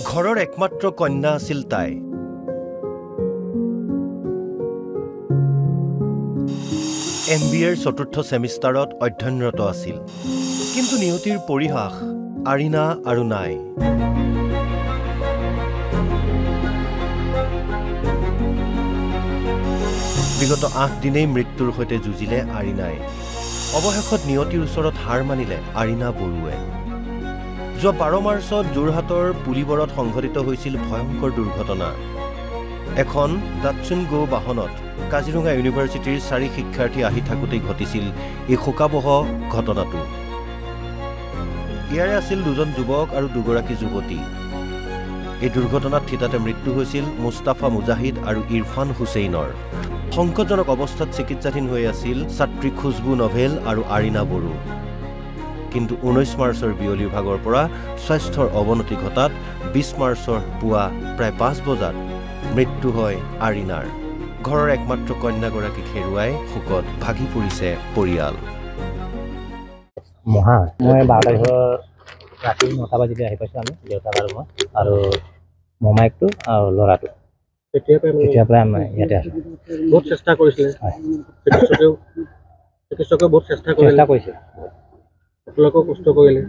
ঘৰৰ একমাত্ৰ কন্যা আছিল তাই। MBAৰ চতুৰ্থ সেমিষ্টাৰত অধ্যয়নৰত আছিল। কিন্তু নিয়তিৰ পৰিহাস আৰিনা আৰু নাই। বিগত 8 দিনেই মৃত্যুৰ সৈতে যুঁজিলে আৰিনাই। অৱশেষত নিয়তিৰ ওচৰত হাৰ মানিলে আৰিনা বৰুৱে। যোৱা 12 মাৰ্চত যোৰহাটৰ পুলিবৰত সংঘটিত হৈছিল ভয়ংকৰ দুৰ্ঘটনা। এখন ডাটছুন গো বাহনত কাজিৰঙা ইউনিভাৰ্চিটিৰ 4 শিক্ষাৰ্থী আহি থাকোঁতেই ঘটিছিল এই শোকাবহ ঘটনাটো। ইয়াৰে আছিল 2জন যুৱক আৰু 2গৰাকী যুৱতী। এই দুৰ্ঘটনাত থিতাতে মৃত্যু হৈছিল মুস্তাফা মুজাহিদ আৰু ইৰফান হুছেইনৰ। সংকটজনক অৱস্থাত চিকিৎসাধীন হৈ আছিল ছাত্ৰী খুজবু নভেল আৰু আৰিনা বড়ো। কিন্তু 19 মাৰ্চৰ বিয়লিৰ ভাগৰ পৰা স্বাস্থ্যৰ অৱনতি ঘটাত 20 মাৰ্চৰ পুৱা প্ৰায় 5 বজাত মৃত্যু হয় আৰিনাৰ। ঘৰৰ একমাত্ৰ কন্যাগৰাকীক হেৰুৱাই শোকত ভাগি পৰিছে পৰিয়াল। মই 12 তাৰিখৰ ৰাতি 9টা বাজিতে আহি পাইছোঁ আমি, দেউতাক আৰু মই আৰু মোমাইকটো আৰু ল'ৰাটো। তেতিয়াৰ পৰাই আমি ইয়াতে আছোঁ। বহুত চেষ্টা কৰিছিলে, চিকিৎসকেও বহুত চেষ্টা কৰিছে, সকলোকো কষ্ট কৰিলে।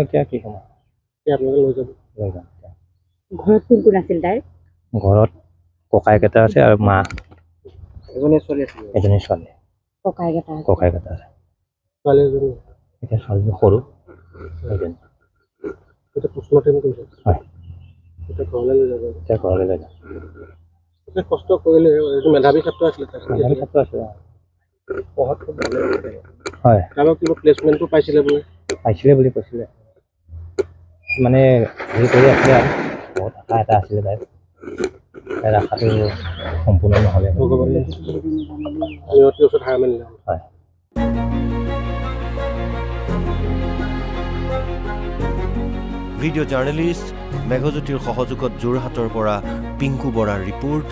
এতিয়া কি সময় আপোনালোকে লৈ যাব। ঘৰত কোন কোন আছিল তাইৰ? ঘৰত ককাইক এটা আছে আৰু মা এজনী ছোৱালী আছিল। এজনী ছোৱালী। ককাইক এটা আছে। ছোৱালী এজনী এতিয়া ছোৱালীজনী সৰু এজনী। এতিয়া পোষ্টমৰ্টেম কৰিছে। হয়, এতিয়া ঘৰলৈ লৈ যাব। এতিয়া ঘৰলৈ লৈ যাম। এতিয়া কষ্ট কৰিলে, মেধাৱী ছাত্ৰ আছিলে। মেধাৱী ছাত্ৰ আছে। পঢ়াত খুব ভালে আছিলে। হয়, কাৰোবাৰ কিবা প্লেচমেণ্টটো পাইছিলে বুলি কৈছিলে। মানে হেৰি কৰি আছিলে আৰু বহুত আশা এটা আছিলে তাইৰ আশাটো সম্পূৰ্ণ নহ'লে। ভগৱানে নিয়তিৰ ওচৰত হাৰ মানিলে। হয়। ভিডিঅ' জাৰ্নেলিষ্ট মেঘজ্যোতিৰ সহযোগত যোৰহাটৰ পৰা পিংকু বৰাৰ report,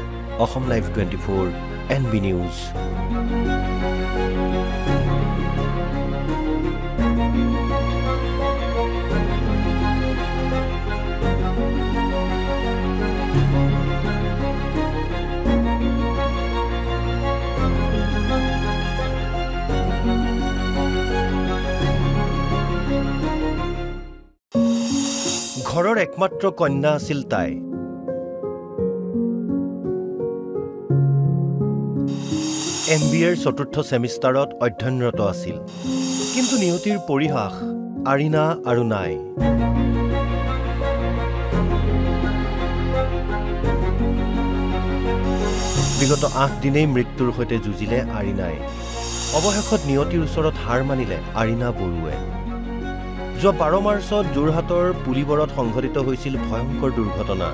Assam live 24 NB news. ঘৰৰ একমাত্ৰ কন্যা আছিল তাই। MBAৰ চতুৰ্থ সেমিষ্টাৰত অধ্যয়নৰত আছিল। কিন্তু নিয়তিৰ পৰিহাস আৰিনা আৰু নাই। বিগত 8 দিনেই মৃত্যুৰ সৈতে যুঁজিলে আৰিনাই। অৱশেষত নিয়তিৰ ওচৰত হাৰ মানিলে আৰিনা বৰুৱে। যোৱা 12 মাৰ্চত যোৰহাটৰ পুলিবৰত সংঘটিত হৈছিল ভয়ংকৰ দুৰ্ঘটনা।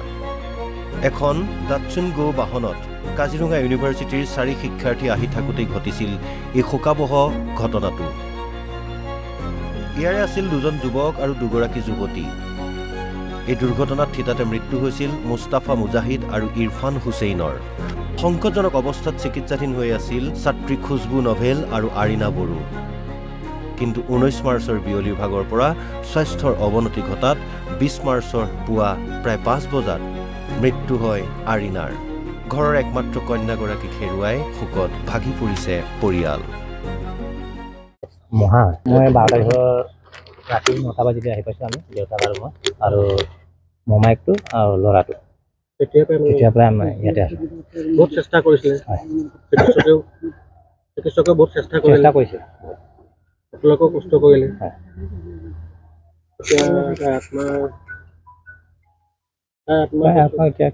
এখন ডাটছুন গো বাহনত কাজিৰঙা ইউনিভাৰ্চিটিৰ 4 শিক্ষাৰ্থী আহি থাকোঁতেই ঘটিছিল এই শোকাবহ ঘটনাটো। ইয়াৰে আছিল 2জন যুৱক আৰু 2গৰাকী যুৱতী। এই দুৰ্ঘটনাত থিতাতে মৃত্যু হৈছিল মুস্তাফা মুজাহিদ আৰু ইৰফান হুছেইনৰ। সংকটজনক অৱস্থাত চিকিৎসাধীন হৈ আছিল ছাত্ৰী খুজবু নভেল আৰু আৰিনা বড়ো। কিন্তু 19 মাৰ্চৰ বিয়লিৰ ভাগৰ পৰা স্বাস্থ্যৰ অৱনতি ঘটাত 20 মাৰ্চৰ পুৱা প্ৰায় 5 বজাত মৃত্যু হয় আৰিনাৰ। ঘৰৰ একমাত্ৰ কন্যাগৰাকীক হেৰুৱাই শোকত ভাগি পৰিছে পৰিয়াল। মই 12 তাৰিখৰ ৰাতি 9টা বাজিতে আহি পাইছোঁ আমি, দেউতাক আৰু মই আৰু মোমাইকটো আৰু ল'ৰাটো। তেতিয়াৰ পৰাই আমি ইয়াতে আছোঁ। বহুত চেষ্টা কৰিছিলে, চিকিৎসকেও বহুত চেষ্টা কৰিছে, সকলোকো কষ্ট কৰিলে। এতিয়া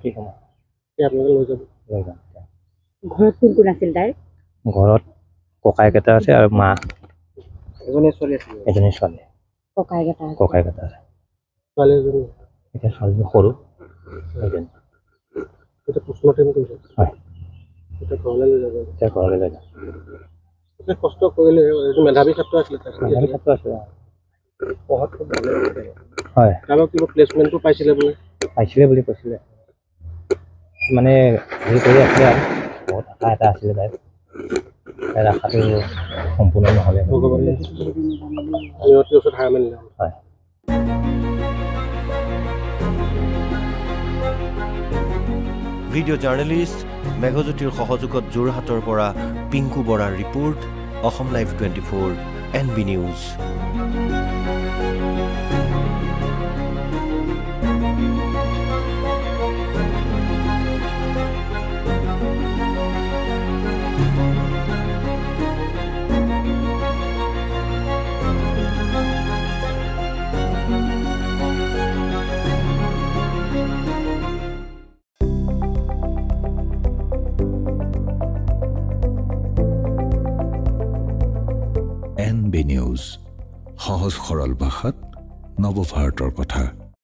কি সময় আপোনালোকে লৈ যাব। ঘৰত কোন কোন আছিল তাইৰ? ঘৰত ককাইক এটা আছে আৰু মা এজনী ছোৱালী আছিল। এজনী ছোৱালী। ককাইক এটা আছে। ছোৱালী এজনী এতিয়া ছোৱালীজনী সৰু এজনী। এতিয়া পোষ্টমৰ্টেম কৰিছে। হয়, এতিয়া ঘৰলৈ লৈ যাব। এতিয়া ঘৰলৈ লৈ যাম। এতিয়া কষ্ট কৰিলে, মেধাৱী ছাত্ৰ আছিলে। মেধাৱী ছাত্ৰ আছে। পঢ়াত খুব ভালে আছিলে। হয়, কাৰোবাৰ কিবা প্লেচমেণ্টটো পাইছিলে বুলি কৈছিলে। মানে হেৰি কৰি আছিলে আৰু বহুত আশা এটা আছিলে তাইৰ বচাই ৰখাটো সম্পূৰ্ণ নহ'লে ভগৱানে নিয়তিৰ ওচৰত হাৰ মানিলে হয় ভিডিঅ' জাৰ্নেলিষ্ট মেঘজ্যোতিৰ সহযোগত যোৰহাটৰ পৰা পিংকু বৰাৰ report Assam live 24 NB news NB news সহজ সৰল ভাষাত নৱভাৰতৰ কথা